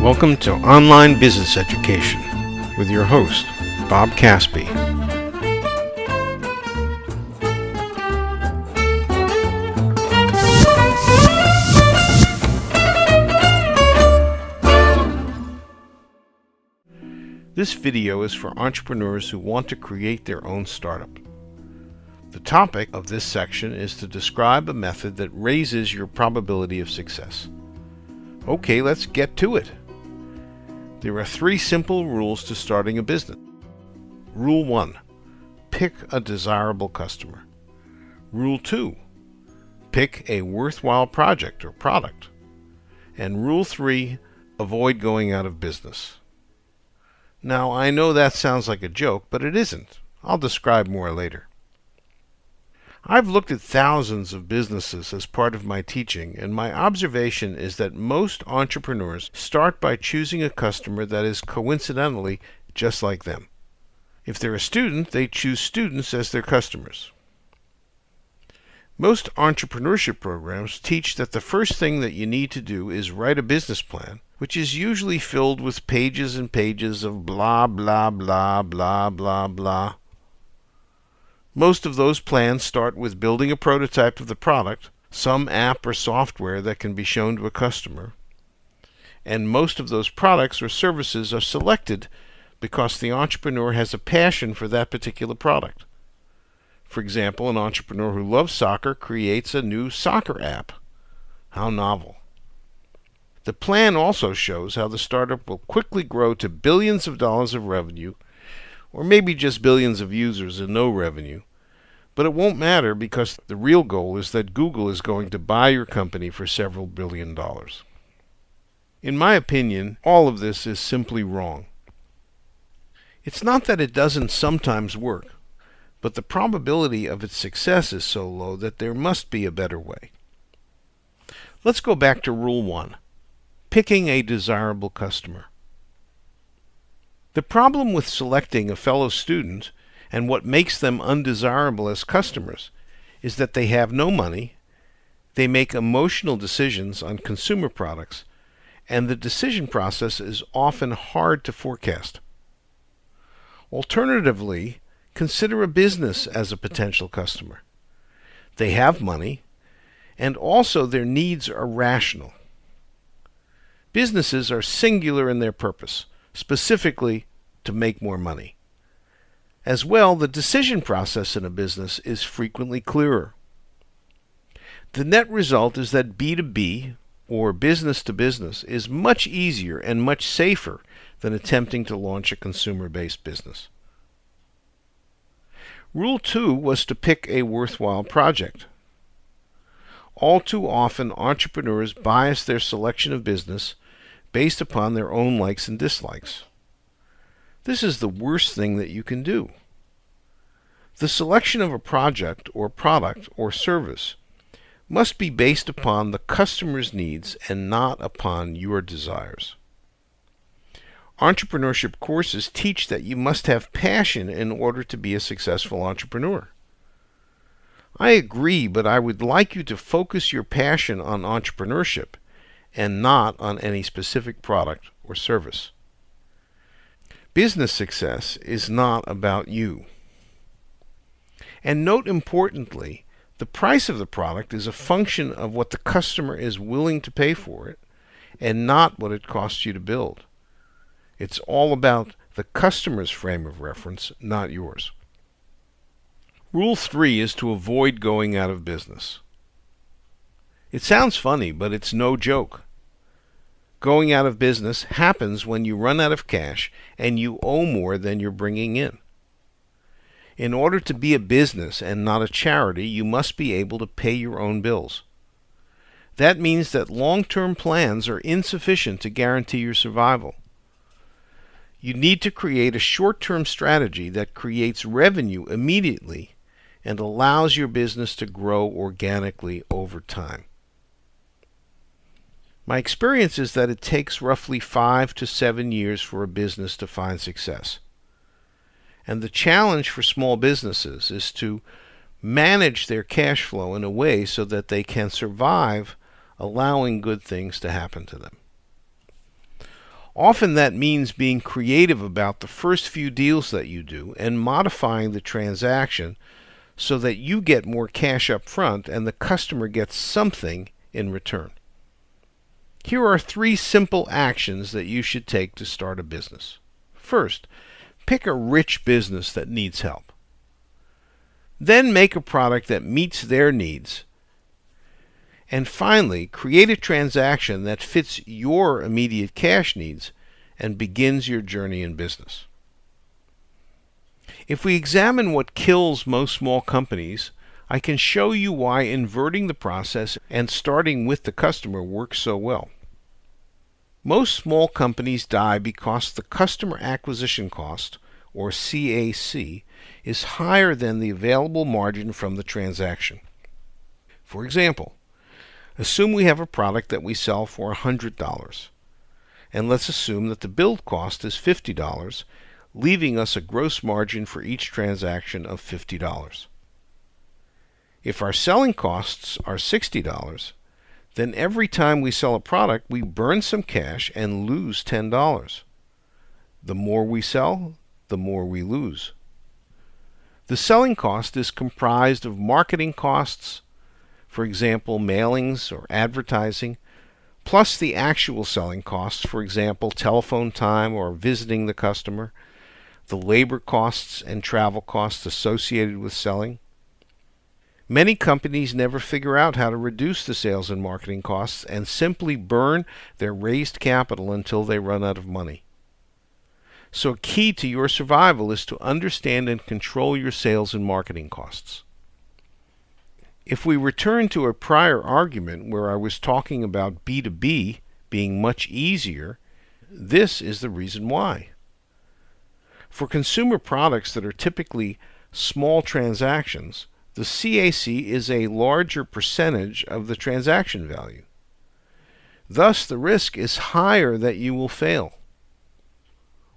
Welcome to Online Business Education with your host, Bob Caspi. This video is for entrepreneurs who want to create their own startup. The topic of this section is to describe a method that raises your probability of success. Okay, let's get to it. There are 3 simple rules to starting a business. Rule 1. Pick a desirable customer. Rule 2. Pick a worthwhile project or product. And Rule 3. Avoid going out of business. Now, I know that sounds like a joke, but it isn't. I'll describe more later. I've looked at thousands of businesses as part of my teaching, and my observation is that most entrepreneurs start by choosing a customer that is coincidentally just like them. If they're a student, they choose students as their customers. Most entrepreneurship programs teach that the first thing that you need to do is write a business plan, which is usually filled with pages and pages of blah, blah, blah, blah, blah, blah. Most of those plans start with building a prototype of the product, some app or software that can be shown to a customer. And most of those products or services are selected because the entrepreneur has a passion for that particular product. For example, an entrepreneur who loves soccer creates a new soccer app. How novel. The plan also shows how the startup will quickly grow to billions of dollars of revenue, or maybe just billions of users and no revenue. But it won't matter because the real goal is that Google is going to buy your company for several billion dollars. In my opinion, all of this is simply wrong. It's not that it doesn't sometimes work, but the probability of its success is so low that there must be a better way. Let's go back to Rule 1. Picking a desirable customer. The problem with selecting a fellow student and what makes them undesirable as customers is that they have no money, they make emotional decisions on consumer products, and the decision process is often hard to forecast. Alternatively, consider a business as a potential customer. They have money, and also their needs are rational. Businesses are singular in their purpose, specifically to make more money. As well, the decision process in a business is frequently clearer. The net result is that B2B, or business to business, is much easier and much safer than attempting to launch a consumer-based business. Rule 2 was to pick a worthwhile project. All too often, entrepreneurs bias their selection of business based upon their own likes and dislikes. This is the worst thing that you can do. The selection of a project or product or service must be based upon the customer's needs and not upon your desires. Entrepreneurship courses teach that you must have passion in order to be a successful entrepreneur. I agree, but I would like you to focus your passion on entrepreneurship and not on any specific product or service. Business success is not about you. And note importantly, the price of the product is a function of what the customer is willing to pay for it and not what it costs you to build. It's all about the customer's frame of reference, not yours. Rule 3 is to avoid going out of business. It sounds funny, but it's no joke. Going out of business happens when you run out of cash and you owe more than you're bringing in. In order to be a business and not a charity, you must be able to pay your own bills. That means that long-term plans are insufficient to guarantee your survival. You need to create a short-term strategy that creates revenue immediately and allows your business to grow organically over time. My experience is that it takes roughly 5 to 7 years for a business to find success. And the challenge for small businesses is to manage their cash flow in a way so that they can survive allowing good things to happen to them. Often that means being creative about the first few deals that you do and modifying the transaction so that you get more cash up front and the customer gets something in return. Here are 3 simple actions that you should take to start a business. First, pick a rich business that needs help. Then make a product that meets their needs. And finally, create a transaction that fits your immediate cash needs and begins your journey in business. If we examine what kills most small companies, I can show you why inverting the process and starting with the customer works so well. Most small companies die because the customer acquisition cost, or CAC, is higher than the available margin from the transaction. For example, assume we have a product that we sell for $100, and let's assume that the build cost is $50, leaving us a gross margin for each transaction of $50. If our selling costs are $60, then every time we sell a product, we burn some cash and lose $10. The more we sell, the more we lose. The selling cost is comprised of marketing costs, for example, mailings or advertising, plus the actual selling costs, for example, telephone time or visiting the customer, the labor costs and travel costs associated with selling. Many companies never figure out how to reduce the sales and marketing costs and simply burn their raised capital until they run out of money. So a key to your survival is to understand and control your sales and marketing costs. If we return to a prior argument where I was talking about B2B being much easier, this is the reason why. For consumer products that are typically small transactions, the CAC is a larger percentage of the transaction value. Thus, the risk is higher that you will fail.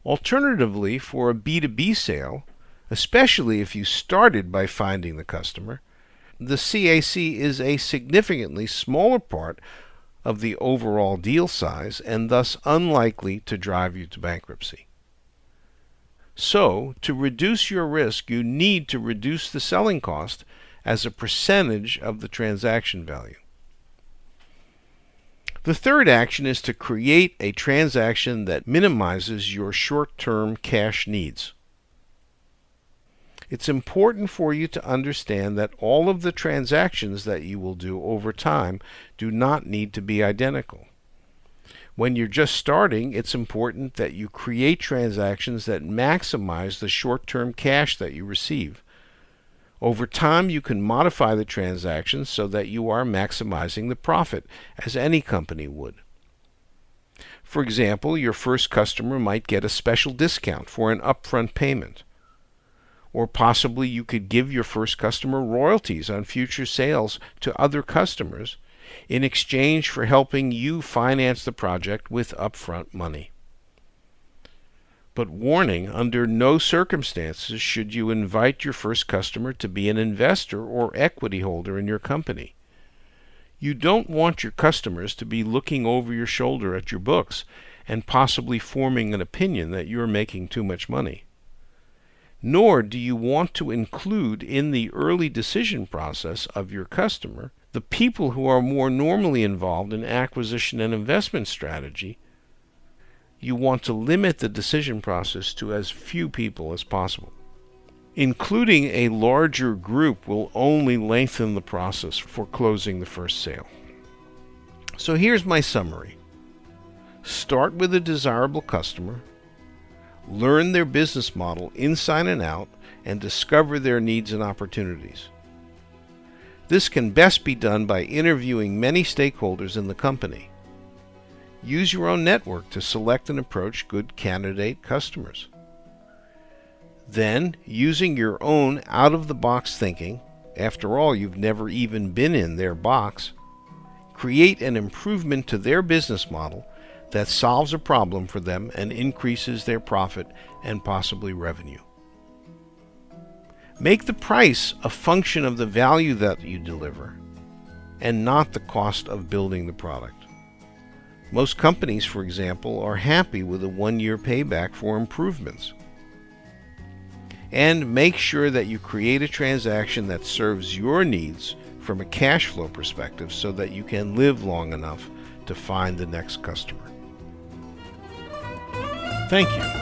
Alternatively, for a B2B sale, especially if you started by finding the customer, the CAC is a significantly smaller part of the overall deal size and thus unlikely to drive you to bankruptcy. So, to reduce your risk, you need to reduce the selling cost as a percentage of the transaction value. The third action is to create a transaction that minimizes your short-term cash needs. It's important for you to understand that all of the transactions that you will do over time do not need to be identical. When you're just starting, it's important that you create transactions that maximize the short-term cash that you receive. Over time, you can modify the transactions so that you are maximizing the profit, as any company would. For example, your first customer might get a special discount for an upfront payment. Or possibly you could give your first customer royalties on future sales to other customers in exchange for helping you finance the project with upfront money. But warning, under no circumstances should you invite your first customer to be an investor or equity holder in your company. You don't want your customers to be looking over your shoulder at your books and possibly forming an opinion that you're making too much money. Nor do you want to include in the early decision process of your customer the people who are more normally involved in acquisition and investment strategy. You want to limit the decision process to as few people as possible. Including a larger group will only lengthen the process for closing the first sale. So here's my summary. Start with a desirable customer, learn their business model inside and out, and discover their needs and opportunities. This can best be done by interviewing many stakeholders in the company. Use your own network to select and approach good candidate customers. Then, using your own out-of-the-box thinking, after all, you've never even been in their box, create an improvement to their business model that solves a problem for them and increases their profit and possibly revenue. Make the price a function of the value that you deliver and not the cost of building the product. Most companies, for example, are happy with a 1-year payback for improvements. And make sure that you create a transaction that serves your needs from a cash flow perspective so that you can live long enough to find the next customer. Thank you.